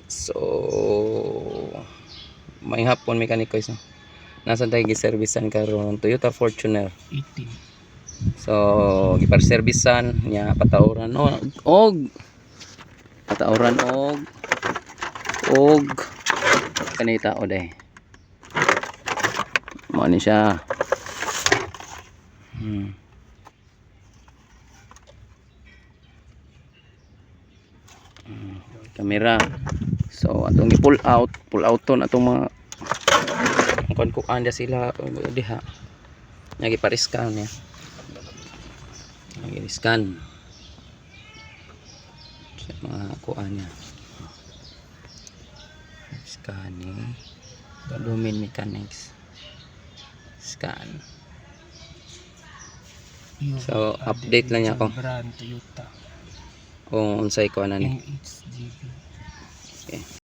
So may hapon mekaniko isa. Nasa tayo giservisan karon Toyota Fortuner 18. so giparservisan nya patauran og patauran og kanita o day mo ni siya. Kamera. So atong pull out ton atong mga kuan dia sila diha. Nya gipariskan niya. Gi-scan. Sa mga kuan niya. Scanning. Lumen mechanics. Scan. So update lang niya ako Brand Toyota. kung unsay kuan na ni. MHGB. Okay.